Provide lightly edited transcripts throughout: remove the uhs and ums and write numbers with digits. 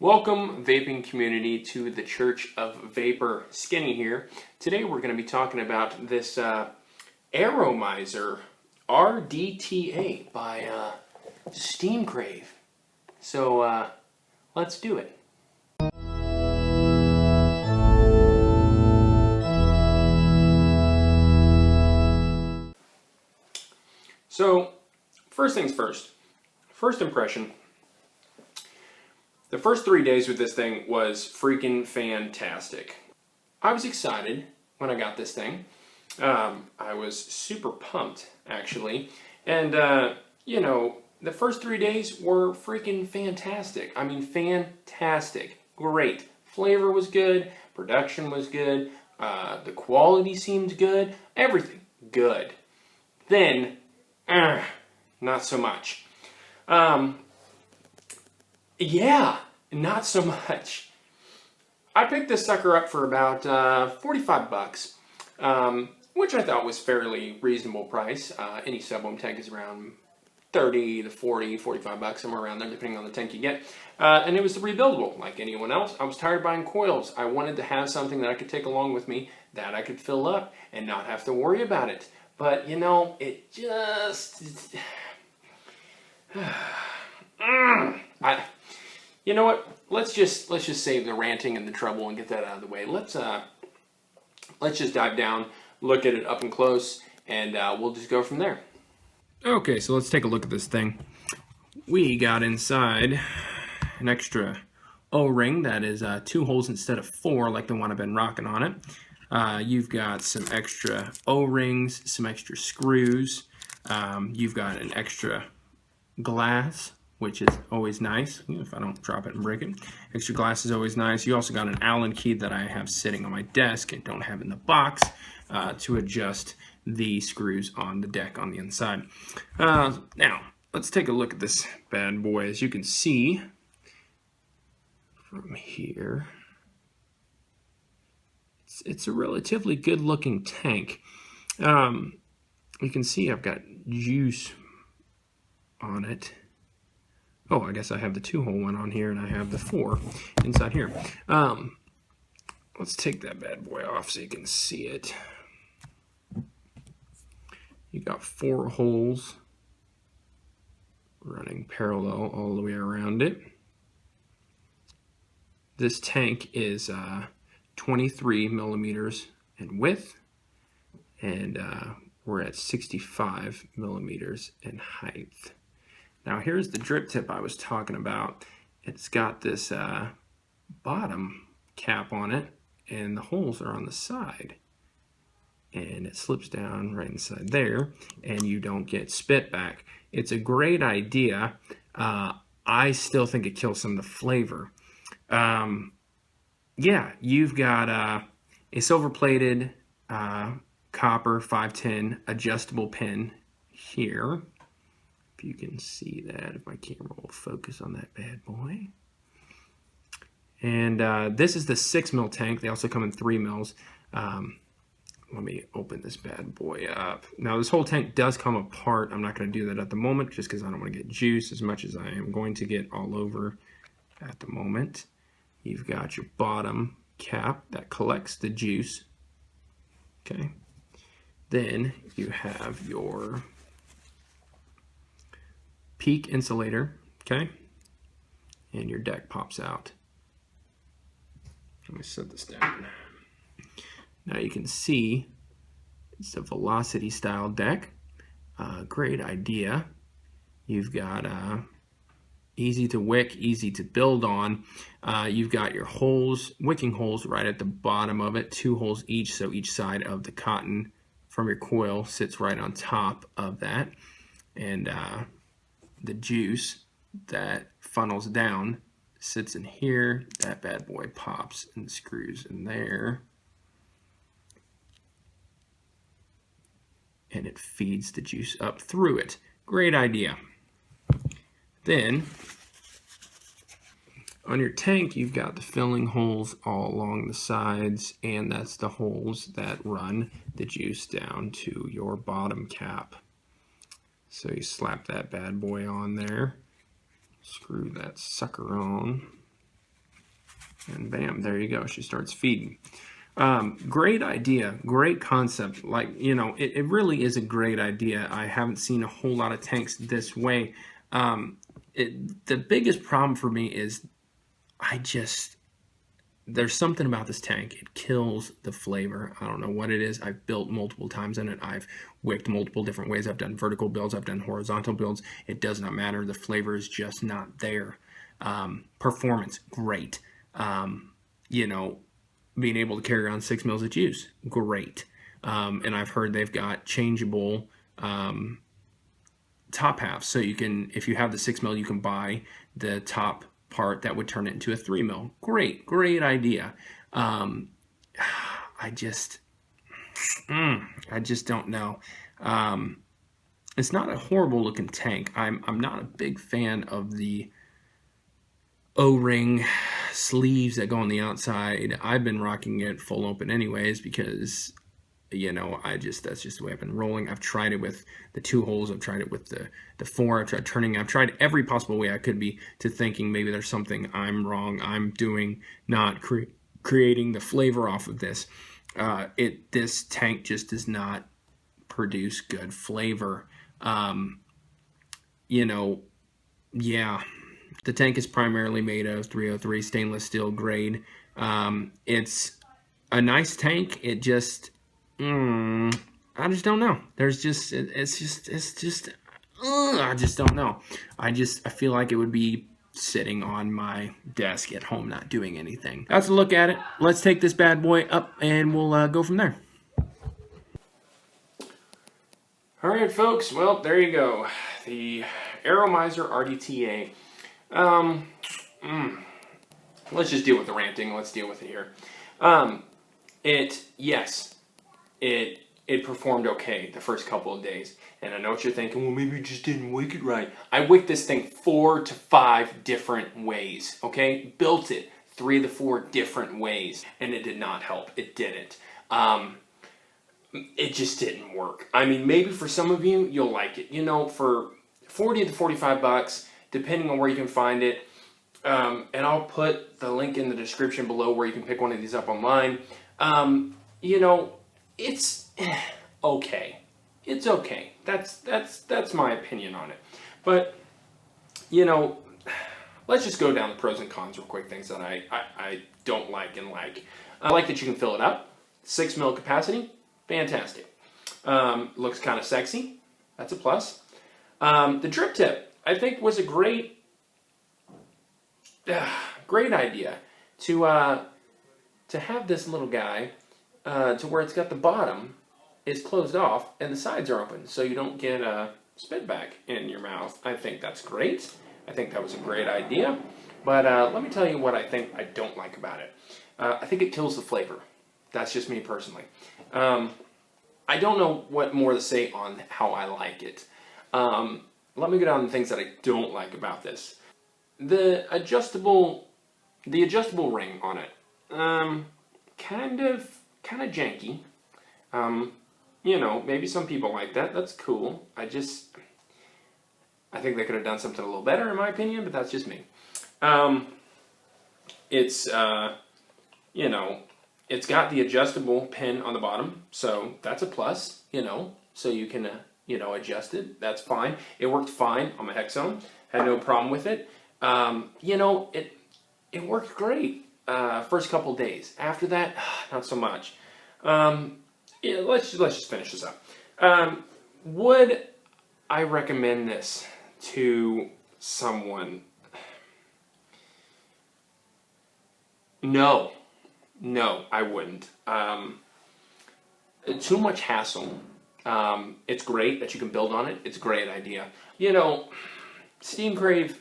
Welcome, vaping community, to the Church of Vapor. Skinny here. Today we're going to be talking about this Aromamizer rdta by steamcrave. So let's do it. So first things first. First impression. The first 3 days with this thing was freaking fantastic. I was excited when I got this thing. I was super pumped, actually. And, the first 3 days were freaking fantastic. I mean, fantastic. Great. Flavor was good. Production was good. The quality seemed good. Everything good. Then, not so much. Yeah, not so much. I picked this sucker up for about $45, which I thought was fairly reasonable price. Any sub-ohm tank is around 30 to 40, 45 bucks, somewhere around there, depending on the tank you get. And it was rebuildable, like anyone else. I was tired of buying coils. I wanted to have something that I could take along with me, that I could fill up, and not have to worry about it. But, it just... You know what? Let's just save the ranting and the trouble and get that out of the way. Let's just dive down, look at it up and close, and we'll just go from there. Okay, so let's take a look at this thing. We got inside an extra O-ring that is 2 holes instead of 4, like the one I've been rocking on it. You've got some extra O-rings, some extra screws. You've got an extra glass, which is always nice, if I don't drop it and break it. Extra glass is always nice. You also got an Allen key that I have sitting on my desk and don't have in the box to adjust the screws on the deck on the inside. Now, let's take a look at this bad boy. As you can see from here, it's a relatively good looking tank. You can see I've got juice on it. Oh, I guess I have the 2-hole one on here, and I have the 4 inside here. Let's take that bad boy off so you can see it. You got 4 holes running parallel all the way around it. This tank is 23 millimeters in width, and we're at 65 millimeters in height. Now here's the drip tip I was talking about. It's got this bottom cap on it, and the holes are on the side. And it slips down right inside there, and you don't get spit back. It's a great idea. I still think it kills some of the flavor. Yeah, you've got a silver-plated copper 510 adjustable pin here. You can see that if my camera will focus on that bad boy. And this is the 6 mil tank. They also come in 3 mils. Let me open this bad boy up. Now this whole tank does come apart. I'm not going to do that at the moment just because I don't want to get juice as much as I am going to get all over at the moment. You've got your bottom cap that collects the juice. Okay. Then you have your peak insulator, okay, and your deck pops out. Let me set this down. Now you can see it's a velocity style deck. Great idea. You've got easy to wick, easy to build on. You've got your holes, wicking holes right at the bottom of it, 2 holes each, so each side of the cotton from your coil sits right on top of that. And the juice that funnels down sits in here. That bad boy pops and screws in there, and it feeds the juice up through it. Great idea. Then on your tank, you've got the filling holes all along the sides, and that's the holes that run the juice down to your bottom cap. So you slap that bad boy on there, screw that sucker on, And bam, there you go. She starts feeding. Great idea, great concept. Like, you know, it really is a great idea. I haven't seen a whole lot of tanks this way. The biggest problem for me is there's something about this tank. It kills the flavor. I don't know what it is. I've built multiple times in it. I've wicked multiple different ways. I've done vertical builds. I've done horizontal builds. It does not matter. The flavor is just not there. Performance, great. You know, being able to carry around 6 mils of juice, great. And I've heard they've got changeable top halves. So you can, if you have the 6 mil, you can buy the top part that would turn it into a 3 mil. Great idea. I just don't know. It's not a horrible looking tank. I'm not a big fan of the O-ring sleeves that go on the outside. I've been rocking it full open anyways because, you know, that's just the way I've been rolling. I've tried it with the 2 holes. I've tried it with the 4. I've tried turning. I've tried every possible way I could be to thinking maybe there's something I'm wrong. I'm doing, not creating the flavor off of this. This tank just does not produce good flavor. You know, yeah. The tank is primarily made of 303 stainless steel grade. It's a nice tank. It just, I just don't know. There's just, I just don't know. I feel like it would be sitting on my desk at home, not doing anything. That's a look at it. Let's take this bad boy up and we'll go from there. All right, folks. Well, there you go. The Aromamizer rdta. Let's just deal with the ranting. Let's deal with it here. It performed okay the first couple of days. And I know what you're thinking, well, maybe you just didn't wick it right. I wicked this thing 4 to 5 different ways, okay? Built it 3 to 4 different ways, and it did not help. It didn't. It just didn't work. I mean, maybe for some of you, you'll like it. You know, for 40 to 45 bucks, depending on where you can find it. And I'll put the link in the description below where you can pick one of these up online. You know, it's okay. It's okay. That's my opinion on it. But, you know, let's just go down the pros and cons real quick, things that I don't like and like. I like that you can fill it up. 6 mil capacity, fantastic. Looks kind of sexy. That's a plus. The drip tip, I think, was a great idea to have this little guy to where it's got the bottom is closed off and the sides are open, so you don't get spit back in your mouth. I think that's great. I think that was a great idea. But let me tell you what I think I don't like about it. I think it kills the flavor. That's just me personally. I don't know what more to say on how I like it. Let me go down to the things that I don't like about this. The adjustable ring on it, kind of janky. You know, maybe some people like that. That's cool. I think they could have done something a little better, in my opinion, but that's just me. It's you know, it's got the adjustable pin on the bottom, so that's a plus. You know, so you can you know, adjust it. That's fine. It worked fine on my Hexone. Had no problem with it. You know, it worked great first couple days. After that, not so much. Yeah, let's just finish this up. Would I recommend this to someone? No, I wouldn't. Too much hassle. It's great that you can build on it. It's a great idea. You know, steamcrave,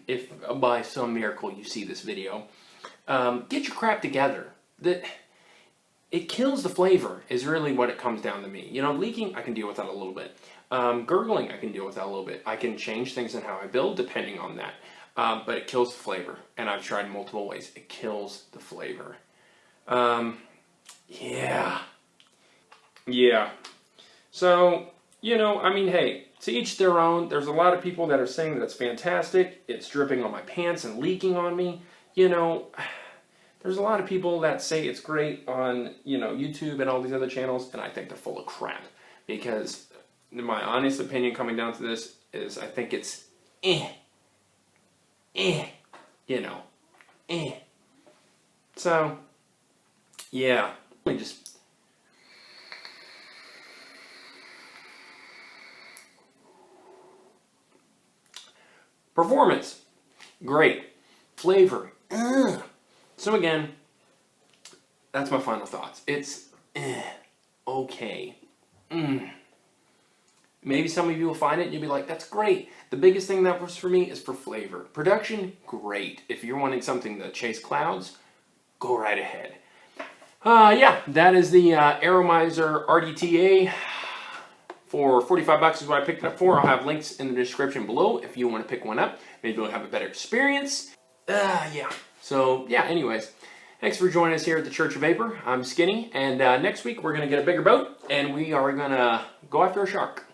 if by some miracle you see this video, get your crap together. It kills the flavor is really what it comes down to me. You know, leaking, I can deal with that a little bit. Gurgling, I can deal with that a little bit. I can change things in how I build depending on that. But it kills the flavor, and I've tried multiple ways. It kills the flavor. Yeah. So, you know, I mean, hey, to each their own. There's a lot of people that are saying that it's fantastic. It's dripping on my pants and leaking on me. You know, There's a lot of people that say it's great on, you know, YouTube and all these other channels, and I think they're full of crap. Because my honest opinion coming down to this is I think it's you know, So, yeah, let me just... Performance, great. Flavor, So again, that's my final thoughts. It's okay. Maybe some of you will find it and you'll be like, that's great. The biggest thing that was for me is for flavor. Production, great. If you're wanting something to chase clouds, go right ahead. Yeah, that is the Aromamizer rdta. For 45 bucks is what I picked it up for. I'll have links in the description below if you want to pick one up. Maybe you'll have a better experience. Yeah. So, yeah, anyways. Thanks for joining us here at the Church of Vapor. I'm Skinny, and next week we're going to get a bigger boat, and we are going to go after a shark.